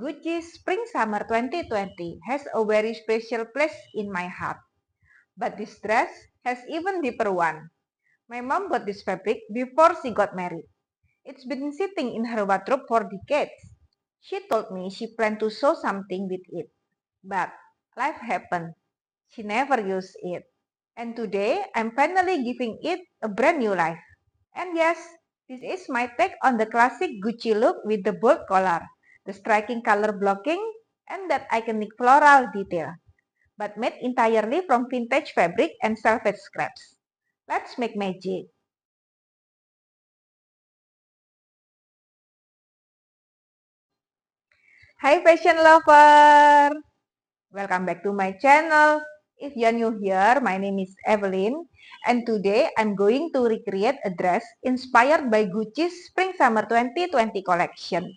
Gucci Spring Summer 2020 has a very special place in my heart. But this dress has even deeper one. My mom bought this fabric before she got married. It's been sitting in her wardrobe for decades. She told me she planned to sew something with it. But life happened. She never used it. And today I'm finally giving it a brand new life. And yes, this is my take on the classic Gucci look with the bold collar, the striking color blocking, and that iconic floral detail, but made entirely from vintage fabric and salvage scraps. Let's make magic. Hi fashion lover! Welcome back to my channel. If you're new here, my name is Evelyn, and today I'm going to recreate a dress inspired by Gucci's Spring Summer 2020 collection.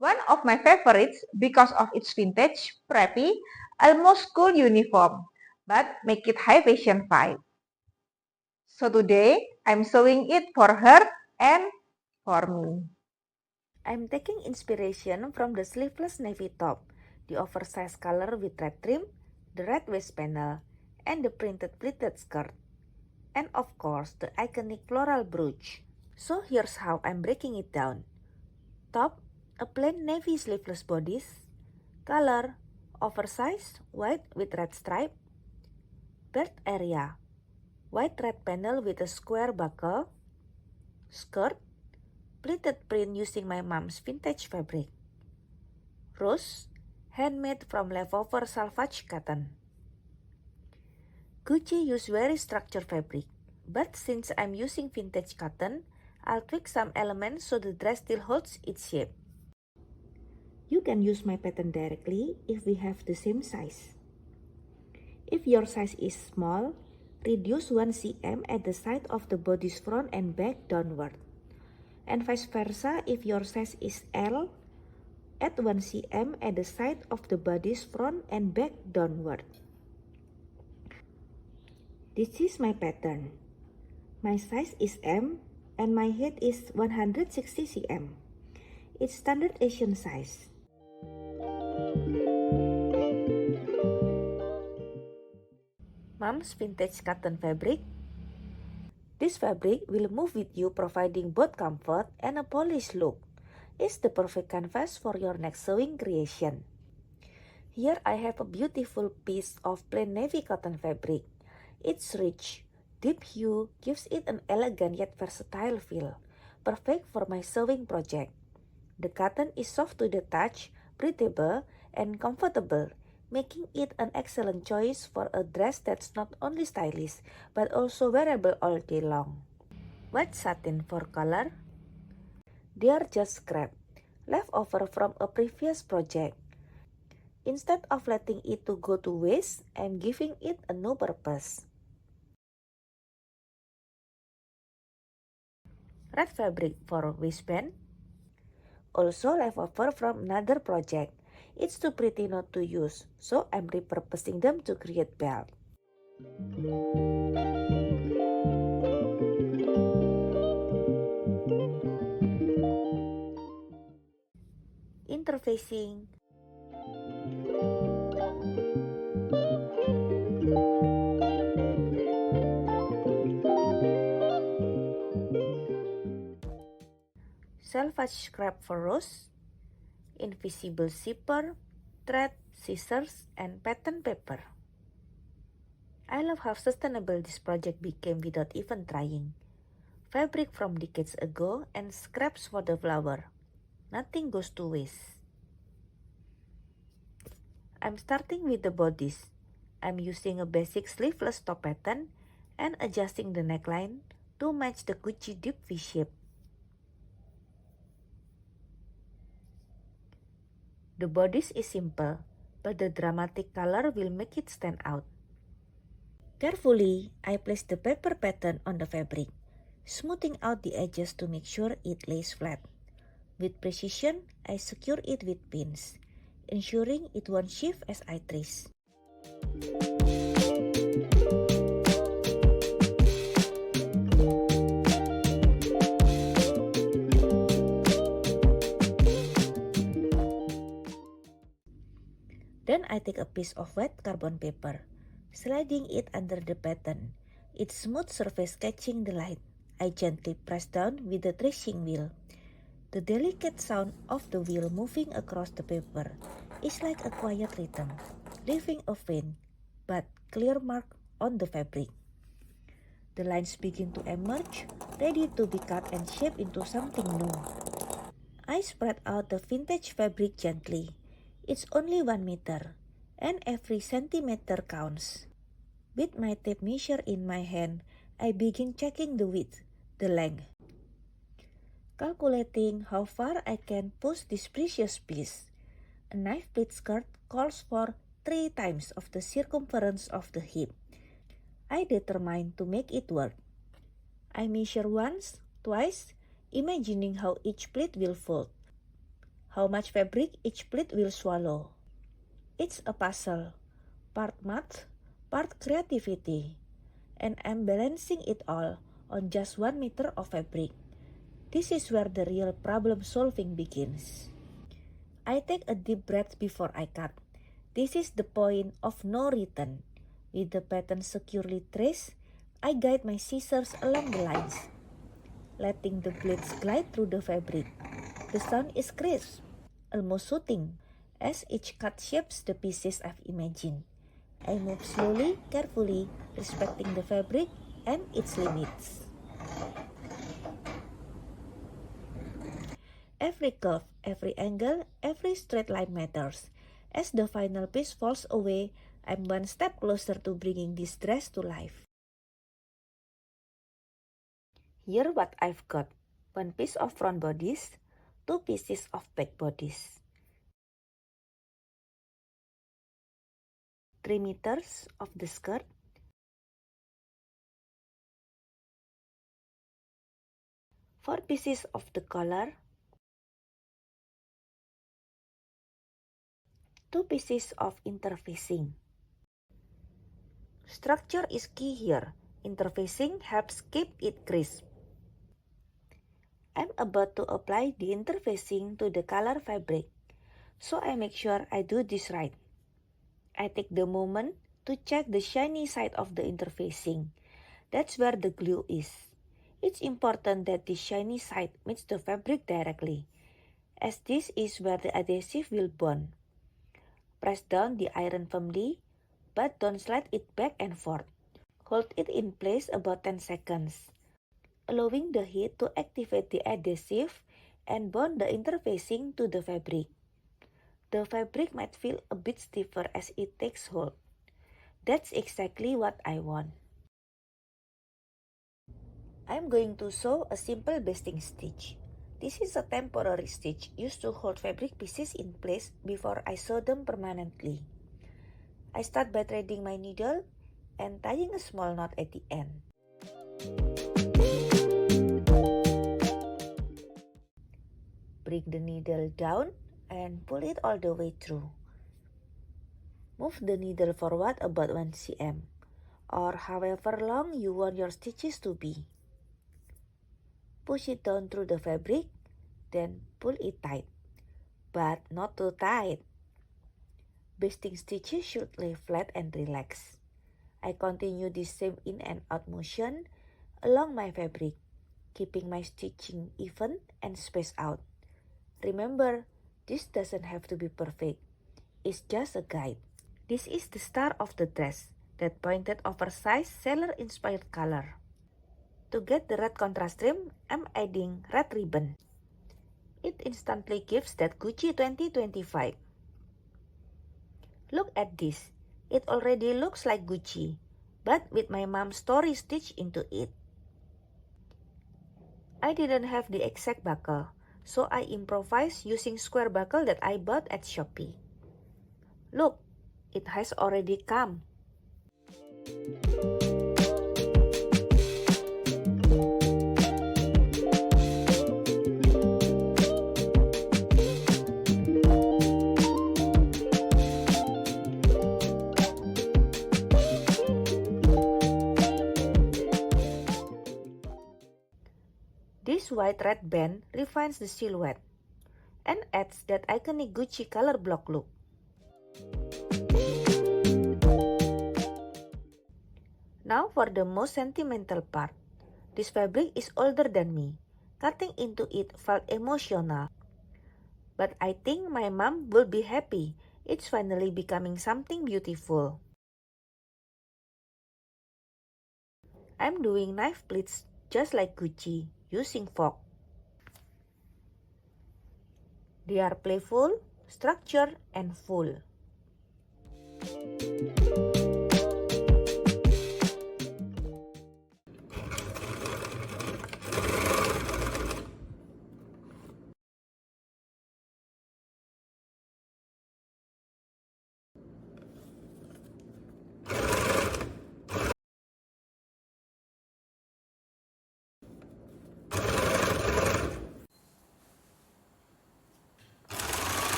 One of my favorites because of its vintage, preppy, almost cool uniform, but make it high fashion vibe. So today, I'm sewing it for her and for me. I'm taking inspiration from the sleeveless navy top, the oversized collar with red trim, the red waist panel, and the printed pleated skirt. And of course, the iconic floral brooch. So here's how I'm breaking it down. Top, a plain navy sleeveless bodice. Color, oversized, white with red stripe. Belt area, white red panel with a square buckle. Skirt, pleated print using my mom's vintage fabric. Rose, handmade from leftover salvage cotton. Gucci use very structured fabric, but since I'm using vintage cotton, I'll tweak some elements so the dress still holds its shape. You can use my pattern directly if we have the same size. If your size is small, reduce 1 cm at the side of the body's front and back downward. And vice versa, if your size is L, add 1 cm at the side of the body's front and back downward. This is my pattern. My size is M and my height is 160 cm. It's standard Asian size. Mom's vintage cotton fabric. This fabric will move with you, providing both comfort and a polished look. It's the perfect canvas for your next sewing creation. Here I have a beautiful piece of plain navy cotton fabric. Its rich, deep hue gives it an elegant yet versatile feel, perfect for my sewing project. The cotton is soft to the touch, breathable, and comfortable, making it an excellent choice for a dress that's not only stylish but also wearable all day long. White satin for color. They are just scrap, leftover from a previous project. Instead of letting it to go to waste, I'm giving it a new purpose. Red fabric for waistband. Also leftover from another project. It's too pretty not to use, so I'm repurposing them to create belt. Interfacing. Selvage scrap for rose. Invisible zipper, thread, scissors, and pattern paper. I love how sustainable this project became without even trying. Fabric from decades ago and scraps for the flower. Nothing goes to waste. I'm starting with the bodice. I'm using a basic sleeveless top pattern and adjusting the neckline to match the Gucci deep V shape. The bodice is simple, but the dramatic color will make it stand out. Carefully, I place the paper pattern on the fabric, smoothing out the edges to make sure it lays flat. With precision, I secure it with pins, ensuring it won't shift as I trace. Then I take a piece of wet carbon paper, sliding it under the pattern, its smooth surface catching the light. I gently press down with the tracing wheel. The delicate sound of the wheel moving across the paper is like a quiet rhythm, leaving a faint but clear mark on the fabric. The lines begin to emerge, ready to be cut and shaped into something new. I spread out the vintage fabric gently. It's only 1 meter, and every centimeter counts. With my tape measure in my hand, I begin checking the width, the length, calculating how far I can push this precious piece. A knife pleat skirt calls for 3 times of the circumference of the hip. I determine to make it work. I measure once, twice, imagining how each pleat will fold, how much fabric each pleat will swallow. It's a puzzle, part math, part creativity, and I'm balancing it all on just 1 meter of fabric. This is where the real problem solving begins. I take a deep breath before I cut. This is the point of no return. With the pattern securely traced, I guide my scissors along the lines, letting the blades glide through the fabric. The sound is crisp, almost soothing, as each cut shapes the pieces I've imagined. I move slowly, carefully, respecting the fabric and its limits. Every curve, every angle, every straight line matters. As the final piece falls away, I'm one step closer to bringing this dress to life. Here what I've got. 1 piece of front bodice, 2 pieces of back bodice, 3 meters of the skirt, 4 pieces of the collar, 2 pieces of interfacing. Structure is key here. Interfacing helps keep it crisp. I'm about to apply the interfacing to the collar fabric, so I make sure I do this right. I take the moment to check the shiny side of the interfacing. That's where the glue is. It's important that the shiny side meets the fabric directly, as this is where the adhesive will bond. Press down the iron firmly, but don't slide it back and forth. Hold it in place about 10 seconds, allowing the heat to activate the adhesive and bond the interfacing to the fabric. The fabric might feel a bit stiffer as it takes hold. That's exactly what I want. I'm going to sew a simple basting stitch. This is a temporary stitch used to hold fabric pieces in place before I sew them permanently. I start by threading my needle and tying a small knot at the end. Bring the needle down and pull it all the way through. Move the needle forward about 1 cm, or however long you want your stitches to be. Push it down through the fabric, then pull it tight, but not too tight. Basting stitches should lay flat and relax. I continue this same in and out motion along my fabric, keeping my stitching even and spaced out. Remember, this doesn't have to be perfect. It's just a guide. This is the star of the dress, that pointed oversized sailor-inspired color. To get the red contrast trim, I'm adding red ribbon. It instantly gives that Gucci 2025. Look at this. It already looks like Gucci, but with my mom's story stitched into it. I didn't have the exact buckle, so I improvised using square buckle that I bought at Shopee. Look, it has already come. This white red band refines the silhouette and adds that iconic Gucci color block look. Now for the most sentimental part. This fabric is older than me. Cutting into it felt emotional. But I think my mom will be happy. It's finally becoming something beautiful. I'm doing knife pleats just like Gucci, using fork. They are playful, structured, and full.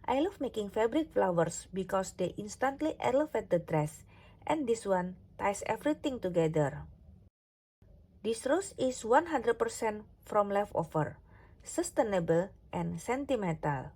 I love making fabric flowers because they instantly elevate the dress, and this one ties everything together. This rose is 100% from leftover, sustainable and sentimental.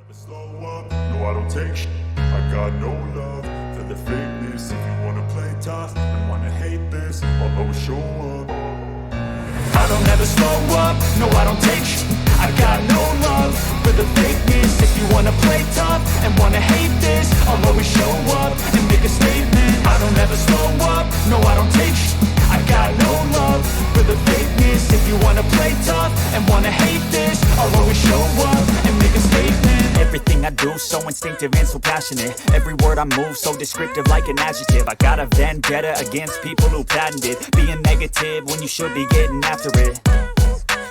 Slow up, no I don't take shit. I got no love for the fakeness. If you wanna play tough and wanna hate this, I'll always show up. I don't ever slow up, no I don't take shit. I got no love for the fakeness. If you wanna play tough and wanna hate this, I'll always show up and make a statement. I don't ever slow up, no I don't take shit. I got no love for the fakeness. If you wanna play tough and wanna hate this, I'll always show up and make a statement. Everything I do move, so instinctive and so passionate. Every word I move, so descriptive like an adjective. I got a vendetta against people who patented being negative when you should be getting after it.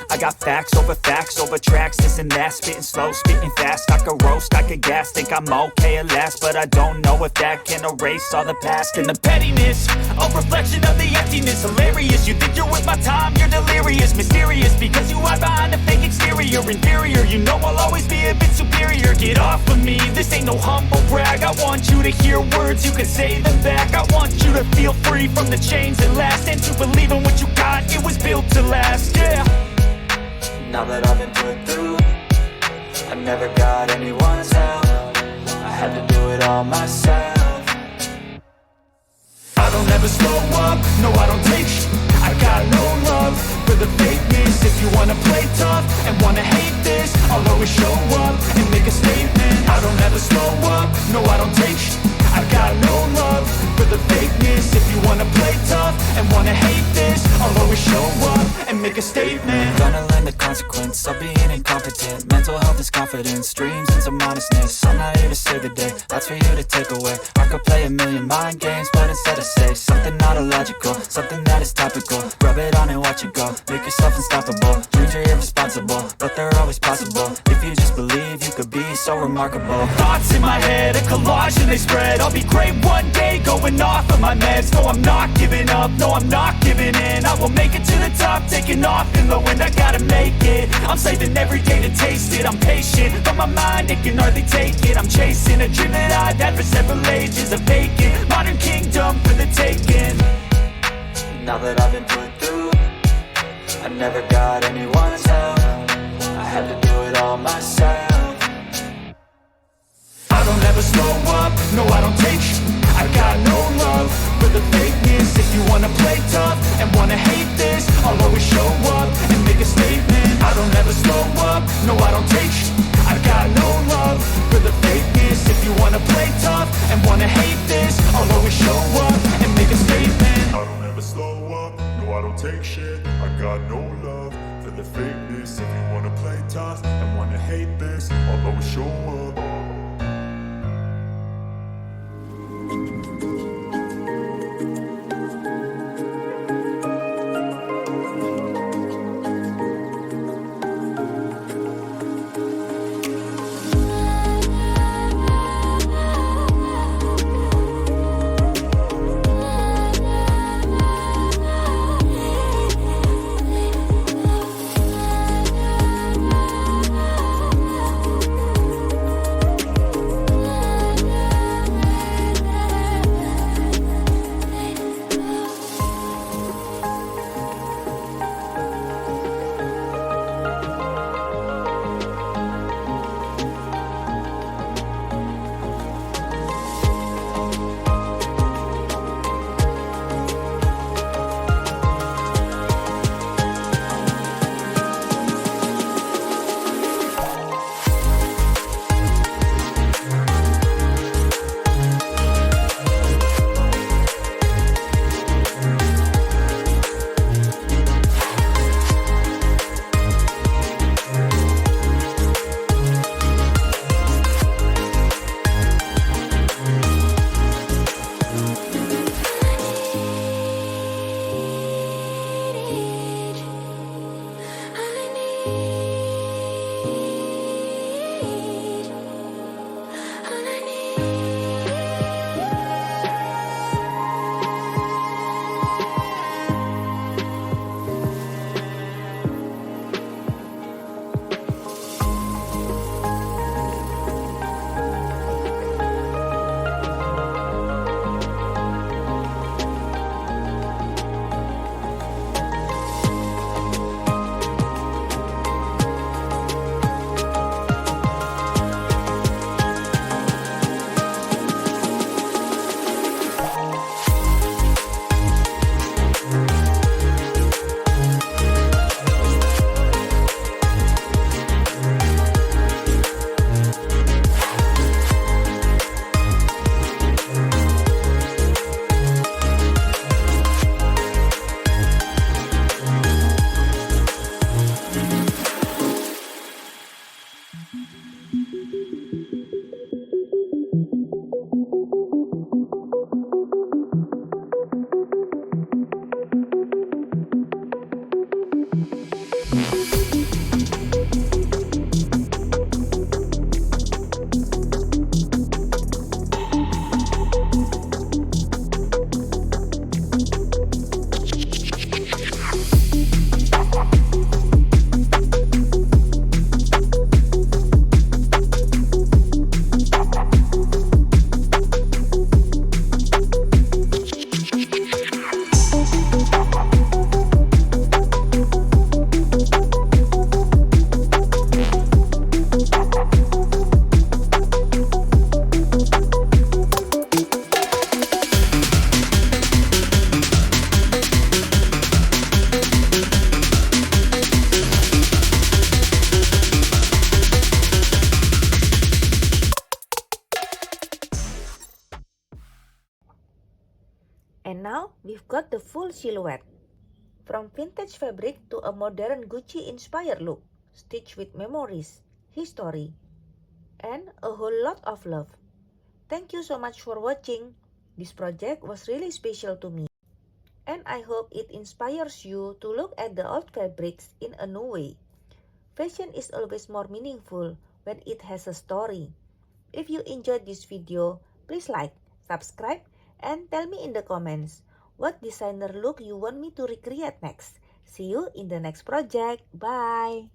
I got facts over tracks, this and that. Spitting slow, spitting fast, I could roast, I could gas. Think I'm okay at last, but I don't know if that can erase all the past. And the pettiness, a reflection of the emptiness. Hilarious, you think you're worth my time, you're delirious. Mysterious, because you hide behind a fake exterior. Inferior, you know I'll always be a bit superior. Get off of me, this ain't no humble brag. I want you to hear words, you can say them back. I want you to feel free from the chains that last, and to believe in what you got, it was built to last, yeah. Now that I've been put through, I never got anyone's help. I had to do it all myself. I don't ever slow up, no I don't take sh**. I got no love for the fakeness. If you wanna play tough and wanna hate this, I'll always show up and make a statement. I don't ever slow up, no I don't take sh**. I got no love for the fakeness. If you wanna play tough and wanna hate this, I'll always show up and make a statement. Gonna learn the consequence of being incompetent. Mental health is confidence, dreams and some honestness. I'm not here to save the day, that's for you to take away. I could play a million mind games, but instead I say something not illogical, something that is topical. Rub it on and watch it go, make yourself unstoppable. Dreams are irresponsible, but they're always possible. If you just believe, you could be so remarkable. Thoughts in my head, a collage and they spread. I'll be great one day, going off of my meds. No, I'm not giving up, no, I'm not giving in. I will make it to the top, taking off in the wind. I gotta make it, I'm saving every day to taste it. I'm patient, but my mind, it can hardly take it. I'm chasing a dream that I've had for several ages. A vacant, modern kingdom for the taking. Now that I've been put through, I never got anyone's help. I had to do it all myself. I don't ever slow up, no I don't take sh**. I got no love for the fakeness. If you wanna play tough and wanna hate this, I'll always show up and make a statement. I don't ever slow up, no I don't take sh**. I got no love for the fakeness. If you wanna play tough and wanna hate this, I'll always show up and make a statement. I don't ever slow up, no I don't take shit. I got no love for the fakeness. If you wanna play tough and wanna hate this, I'll always show up. And now we've got the full silhouette. From vintage fabric to a modern Gucci-inspired look, stitched with memories, history, and a whole lot of love. Thank you so much for watching. This project was really special to me. And I hope it inspires you to look at the old fabrics in a new way. Fashion is always more meaningful when it has a story. If you enjoyed this video, please like, subscribe, and tell me in the comments what designer look you want me to recreate next. See you in the next project. Bye!